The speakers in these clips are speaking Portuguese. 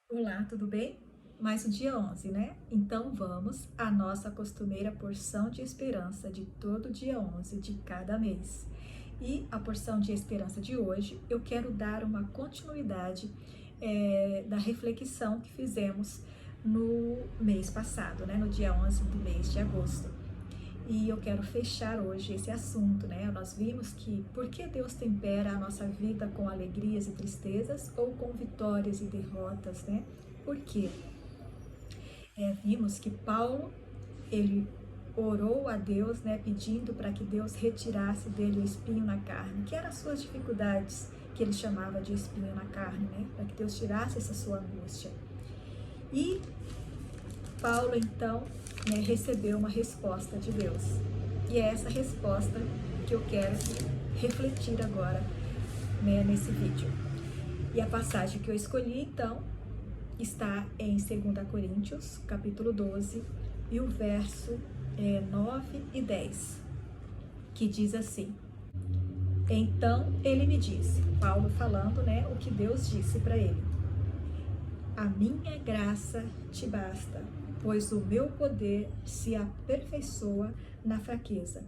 Olá, tudo bem? Mais um dia 11, né? Então vamos à nossa costumeira porção de esperança de todo dia 11 de cada mês. E a porção de esperança de hoje, eu quero dar uma continuidade da reflexão que fizemos no mês passado, né? No dia 11 do mês de agosto. E eu quero fechar hoje esse assunto, né? Nós vimos que por que Deus tempera a nossa vida com alegrias e tristezas ou com vitórias e derrotas, né? Por quê? Vimos que Paulo, ele orou a Deus, né, pedindo para que Deus retirasse dele o espinho na carne, que eram as suas dificuldades, que ele chamava de espinho na carne, né, para que Deus tirasse essa sua angústia. E Paulo, então, né, recebeu uma resposta de Deus. E é essa resposta que eu quero refletir agora, né, nesse vídeo. E a passagem que eu escolhi, então, está em 2 Coríntios, capítulo 12, e o verso 9 e 10, que diz assim: Então ele me disse, Paulo falando, né, o que Deus disse para ele: A minha graça te basta, pois o meu poder se aperfeiçoa na fraqueza.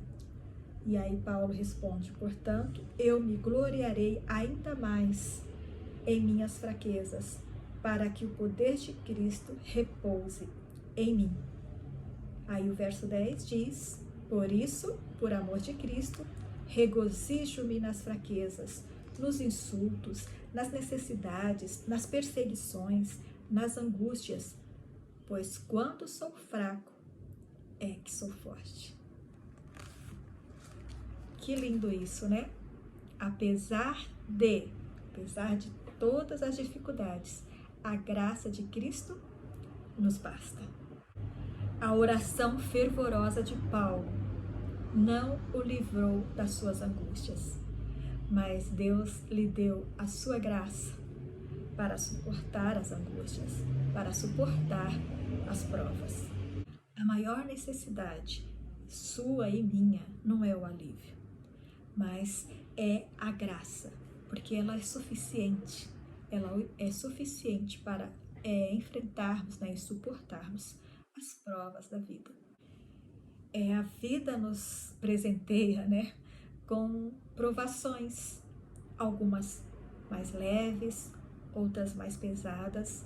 E aí Paulo responde: Portanto, eu me gloriarei ainda mais em minhas fraquezas, para que o poder de Cristo repouse em mim. Aí o verso 10 diz: Por isso, por amor de Cristo, regozijo-me nas fraquezas, nos insultos, nas necessidades, nas perseguições, nas angústias, pois quando sou fraco, é que sou forte. Que lindo isso, né? Apesar de todas as dificuldades, a graça de Cristo nos basta. A oração fervorosa de Paulo não o livrou das suas angústias, mas Deus lhe deu a sua graça para suportar as angústias, para suportar as provas. A maior necessidade sua e minha não é o alívio, mas é a graça, porque ela é suficiente, para enfrentarmos, né, e suportarmos as provas da vida. A vida nos presenteia, né, com provações, algumas mais leves, outras mais pesadas,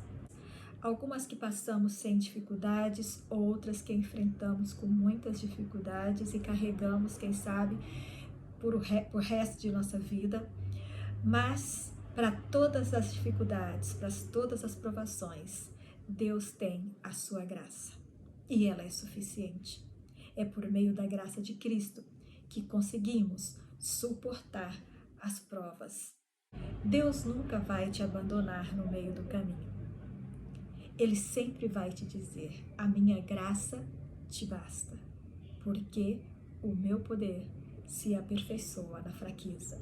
algumas que passamos sem dificuldades, outras que enfrentamos com muitas dificuldades e carregamos, quem sabe, por resto de nossa vida. Mas para todas as dificuldades, para todas as provações, Deus tem a sua graça e ela é suficiente. É por meio da graça de Cristo que conseguimos suportar as provas. Deus nunca vai te abandonar no meio do caminho. Ele sempre vai te dizer: a minha graça te basta, porque o meu poder se aperfeiçoa na fraqueza.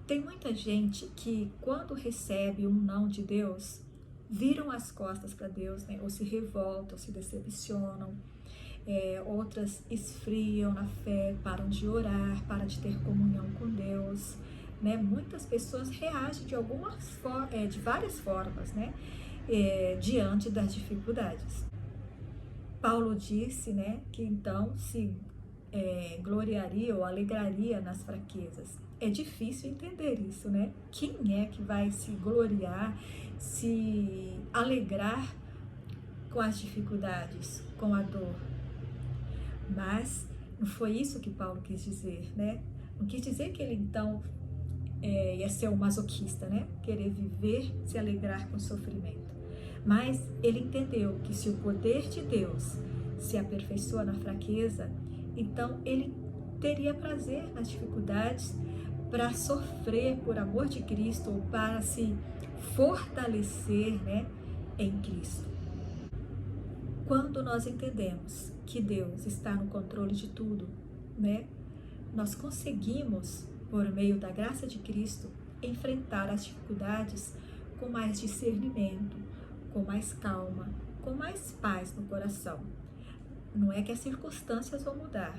Tem muita gente que, quando recebe um não de Deus, viram as costas para Deus, né? Ou se revoltam, ou se decepcionam. Outras esfriam na fé, param de orar, param de ter comunhão com Deus, né? Muitas pessoas reagem de várias formas, né? Diante das dificuldades. Paulo disse, né, que então se gloriaria ou alegraria nas fraquezas. É difícil entender isso, né? Quem é que vai se gloriar, se alegrar com as dificuldades, com a dor? Mas não foi isso que Paulo quis dizer, né? Não quis dizer que ele então ia ser um masoquista, né? Querer viver, se alegrar com o sofrimento. Mas ele entendeu que se o poder de Deus se aperfeiçoa na fraqueza, então ele teria prazer nas dificuldades para sofrer por amor de Cristo ou para se fortalecer, né, em Cristo. Quando nós entendemos que Deus está no controle de tudo, né, nós conseguimos, por meio da graça de Cristo, enfrentar as dificuldades com mais discernimento, com mais calma, com mais paz no coração. Não é que as circunstâncias vão mudar,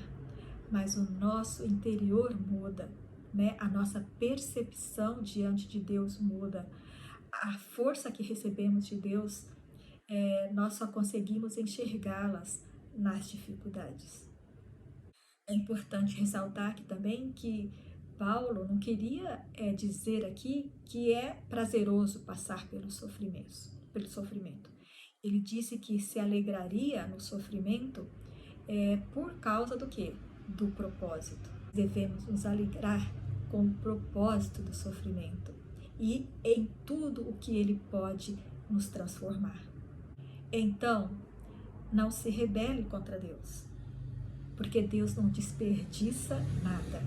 mas o nosso interior muda, né? A nossa percepção diante de Deus muda. a força que recebemos de Deus, nós só conseguimos enxergá-las nas dificuldades. É importante ressaltar aqui também que Paulo não queria dizer aqui que é prazeroso passar pelo sofrimento. Ele disse que se alegraria no sofrimento por causa do quê? Do propósito. Devemos nos alegrar com o propósito do sofrimento e em tudo o que ele pode nos transformar. Então, não se rebele contra Deus, porque Deus não desperdiça nada,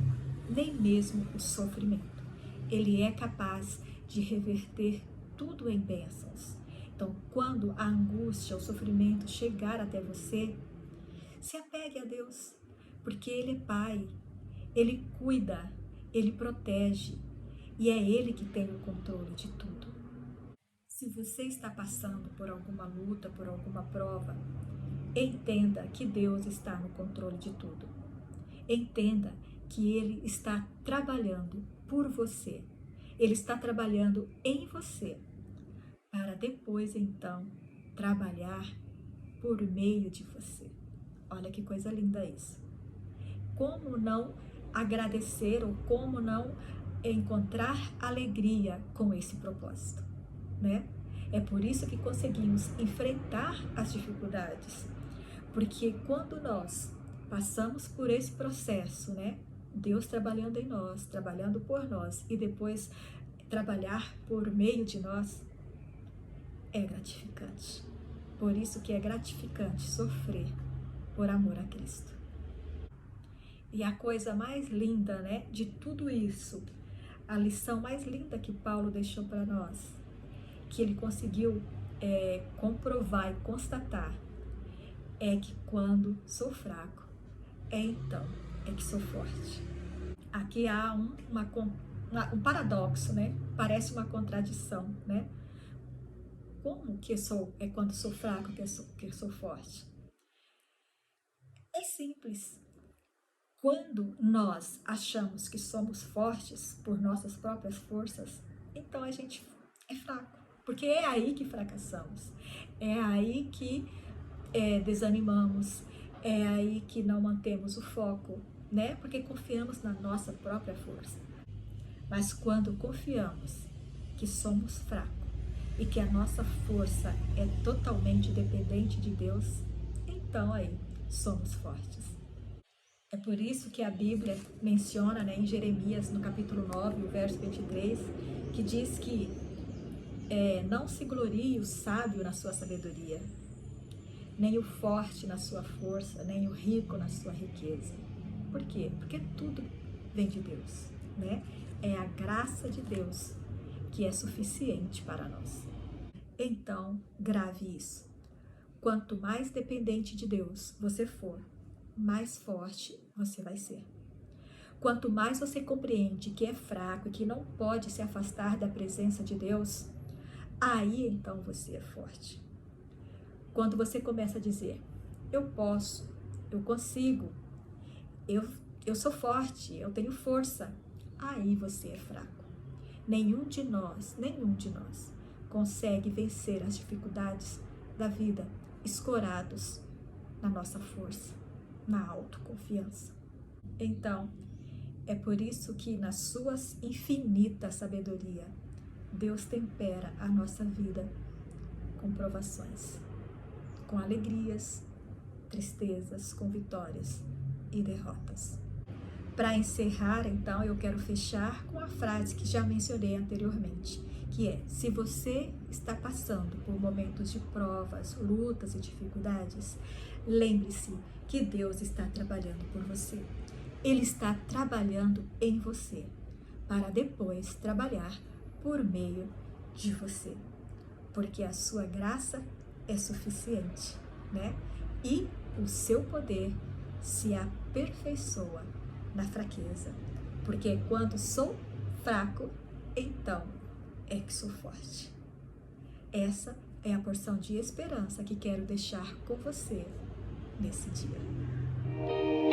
nem mesmo o sofrimento. Ele é capaz de reverter tudo em bênçãos. Então, quando a angústia, o sofrimento chegar até você, se apegue a Deus, porque Ele é Pai, Ele cuida, Ele protege e é Ele que tem o controle de tudo. Se você está passando por alguma luta, por alguma prova, entenda que Deus está no controle de tudo. Entenda que Ele está trabalhando por você. Ele está trabalhando em você, para depois, então, trabalhar por meio de você. Olha que coisa linda isso. Como não agradecer ou como não encontrar alegria com esse propósito, né? É por isso que conseguimos enfrentar as dificuldades, porque quando nós passamos por esse processo, né? Deus trabalhando em nós, trabalhando por nós e depois trabalhar por meio de nós, é gratificante. Por isso que é gratificante sofrer por amor a Cristo. E a coisa mais linda, né, de tudo isso, a lição mais linda que Paulo deixou para nós, que ele conseguiu comprovar e constatar, é que quando sou fraco, então é que sou forte. Aqui há um paradoxo, né? Parece uma contradição, né? Como que quando sou fraco que eu sou forte? É simples. Quando nós achamos que somos fortes por nossas próprias forças, então a gente é fraco. Porque é aí que fracassamos. É aí que desanimamos. É aí que não mantemos o foco, né? Porque confiamos na nossa própria força. Mas quando confiamos que somos fracos e que a nossa força é totalmente dependente de Deus, então aí somos fortes. É por isso que a Bíblia menciona, né, em Jeremias, no capítulo 9, o verso 23, que diz que não se glorie o sábio na sua sabedoria, nem o forte na sua força, nem o rico na sua riqueza. Por quê? Porque tudo vem de Deus, né? É a graça de Deus que é suficiente para nós. Então, grave isso. Quanto mais dependente de Deus você for, mais forte você vai ser. Quanto mais você compreende que é fraco e que não pode se afastar da presença de Deus, aí então você é forte. Quando você começa a dizer, eu posso, eu consigo, eu sou forte, eu tenho força, aí você é fraco. Nenhum de nós consegue vencer as dificuldades da vida escorados na nossa força, na autoconfiança. Então, é por isso que na sua infinita sabedoria, Deus tempera a nossa vida com provações, com alegrias, tristezas, com vitórias e derrotas. Para encerrar, então, eu quero fechar com a frase que já mencionei anteriormente, que é: se você está passando por momentos de provas, lutas e dificuldades, lembre-se que Deus está trabalhando por você. Ele está trabalhando em você, para depois trabalhar por meio de você, porque a sua graça é suficiente, né? E o seu poder se aperfeiçoa na fraqueza, porque quando sou fraco, então é que sou forte. Essa é a porção de esperança que quero deixar com você nesse dia.